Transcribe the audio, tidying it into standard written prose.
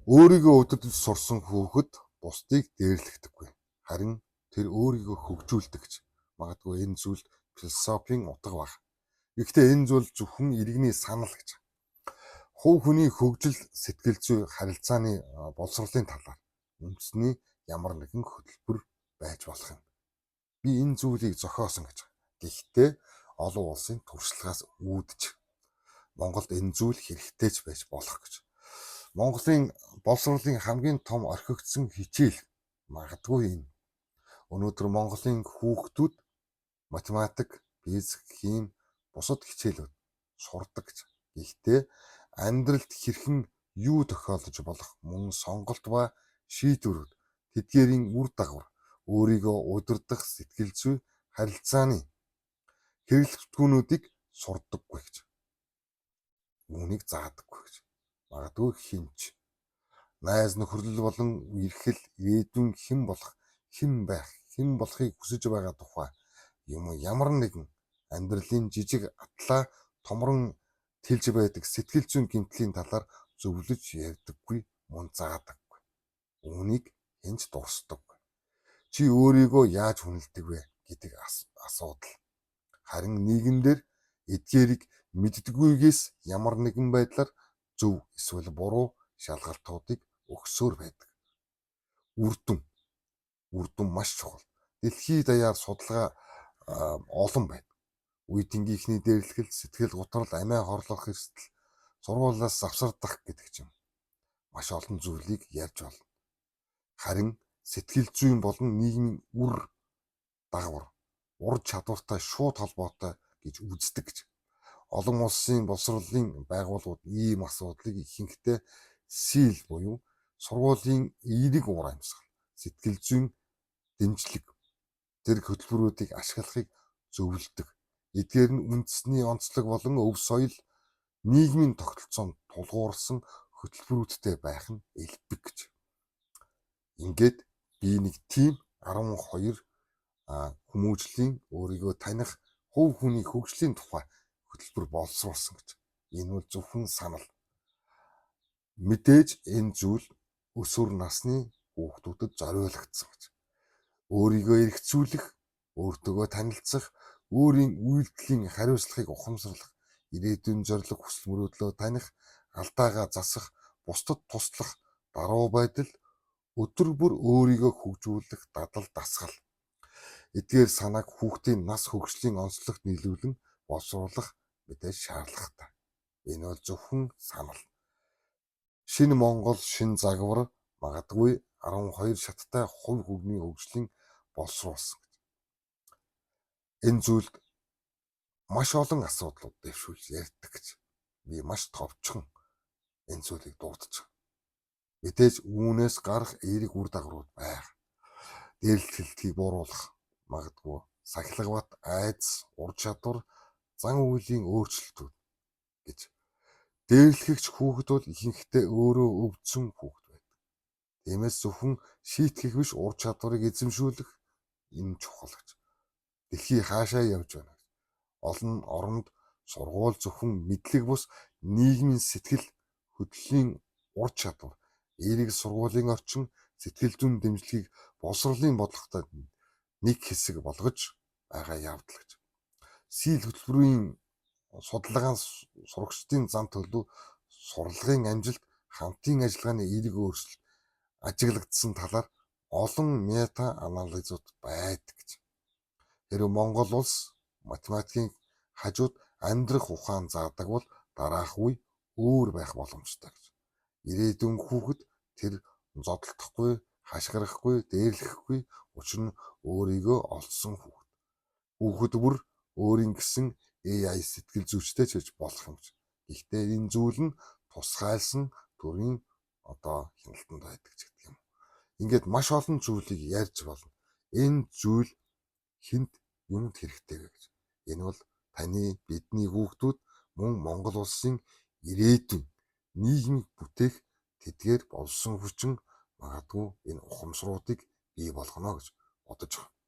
Өөрийгөө удирдах сурсан хүүхэд бусдыг дээрлэхдэггүй. Харин тэр өөрийгөө хөгжүүлдэг гэж. Магадгүй энэ зүйл философийн утга баг. Гэхдээ энэ зүйл зөвхөн иргэний санал гэж. Хувь хүний хөгжил, сэтгэл зүй, харилцааны боловсролын талаар үндэсний ямар нэгэн хөтөлбөр байж болох юм. Би энэ зүйлийг зохиосон гэж. Гэхдээ олон улсын туршлагаас үүдэж Монголд энэ зүйл хэрэгтэйч байж болох гэж. Монголын боловсролын хамгийн том орхигдсон хичээл магадгүй энэ. Өнөөдөр Монголын хүүхдүүд математик, физик, хим, бусад хичээлүүд сурдаг гэж. Гэхдээ амьдралд хэрхэн юу тохиолдож болох мөн сонголт ба шийдвэрүүд тэдгээрийн үр дагавар өөрийгөө удирдах сэтгэл зүй, харилцааны хэрэглэгдэхүүнүүдийг сурдаггүй гэж. Үүнийг заадаггүй гэж. Магадгүй хинч найз нөхөрлөл болон эрхэл ирээдүйн хэн болох, хэн байх, хэн болохыг хүсэж байгаа тухай юм ямар нэгэн амьдралын жижиг атлаа томрон тэлж байдаг сэтгэл зүйн гэмтлийн талаар зөвлөж ярьдаггүй, мөн заадаггүй. Үүнийг хинч дурсдаггүй. Чи өөрийгөө яаж хүндэлдэг вэ гэдэг асуудал. Харин нийгэмдэр эдгээрийг мэддэггүйгээс ямар нэгэн байдлаар зөв эсвэл буруу шалгалтуудыг өгсөөр байдаг. Үрдүн маш чухал. Дэлхийд даяар судалгаа олон байдаг. Үе тэнгийнхний дээрлэхэл, сэтгэл готрол, амиа хорлох эрсдэл, сургуулиас завсардах гэдэг юм. Маш олон зүйлийг ярьж болно. Харин сэтгэл зүйн болон нийгмийн үр дагавар, ур чадвартай шууд холбоотой гэж үздэг гэж. Олон улсын боловсролын байгууллагууд ийм асуудлыг ихэнхдээ сил буюу сургуулийн эерэг уур амьсгал, сэтгэл зүйн дэмжлэг зэрэг хөтөлбөрүүдийг ашиглахыг зөвлөдөг. Эдгээр нь үндэсний онцлог болон өв соёл, нийгмийн тогтолцоонд тулгуурсан хөтөлбөрүүдтэй байх нь элбэг гэж. Ингээд би нэг тийм 12 хүмүүжлийн өөрийгөө таних хувь хүний хөгжлийн тухай хөтөлбөр боловсруулсан гэж. Энэ бол зөвхөн санал. Мэдээж энэ зүйл өсвөр насны хүүхдүүдэд зориулагдсан гэж. Өөрийгөө эргцүүлэх, өөртөөгөө танилцах, өөрийн үйлдэлийн хариуцлагыг ухамсарлах, ирээдүйн зорилго хүсэл мөрөөдлөө таних, алдаагаа засах, бусдад туслах, даруй байдал, өдөр бүр өөрийгөө хөгжүүлэх дадал дасгал. Эдгээр санааг хүүхдийн нас хөгжлийн онцлогт нийлүүлэн боловсруулах мэдээж шаардлагатай. Энэ бол зөвхөн санал. Шинэ Монгол, шинэ загвар магадгүй 12 шаттай хувь хүний хөгжлийн боловсруулсан. Энэ зүйлд маш олон асуудлууд дэвшүүлж ярьдаг гэж. Би маш товчхон энэ зүйлийг дуудаж байгаа. Мэдээж үүнээс гарах эерэг үр дагаврууд байна. Дээрлэлтийг бууруулах, магадгүй сахилгават, айдас, ур чадвар, зан үйлийн өөрчлөлтүүд гэж. Дээрлэхэгч хүүхэд бол ихэнхдээ өөрөө өвдсөн хүүхэд байдаг. Тиймээс зөвхөн шийтгэх биш, ур чадварыг эзэмшүүлэх энэ чухал гэж. Дэлхий хаашаа явж байна. Олон оронд сургууль зөвхөн мэдлэг бус нийгмийн сэтгэл хөдлөлийн ур чадвар, эерэг сургуулийн орчин, сэтгэл зүйн дэмжлэгийг боловсролын бодлоготой нэг хэсэг болгож байгаа явдал гэж. Сил хөтөлбөрийн судалгааны сурагчдын зан төлөв, сурлагын амжилт, хамтын ажиллагааны эерэг өөрчлөлт ажиглагдсан талаар олон мета анализууд байдаг гэж. Хэрэв Монгол улс математикийн хажууд амьдрах ухаан заадаг бол дараах үе өөр байх боломжтой гэж. Ирээдүйн хүүхэд тэр зодтолдохгүй, хашгирахгүй, дээрлэхгүй, учир нь өөрийгөө олсон хүүхэд. Хүүхэд бүр өөрийн гэсэн AI сэтгэл зүйчтэй ч гэж болох юм гэж. Гэхдээ энэ зүйл нь тусгайлсан төрлийн хяналтанд байдаг ч гэдэг юм. Ингээд маш олон зүйлийг ярьж болно. Энэ зүйл хинт юмд хэрэгтэй вэ гэж. Энэ бол таны, бидний хүүхдүүд мөн Монгол улсын ирээдүйн нийгмийг бүтээх тэдгээр болсон хүчин магадгүй энэ ухамсаруудыг бий болгоно гэж бодож байна.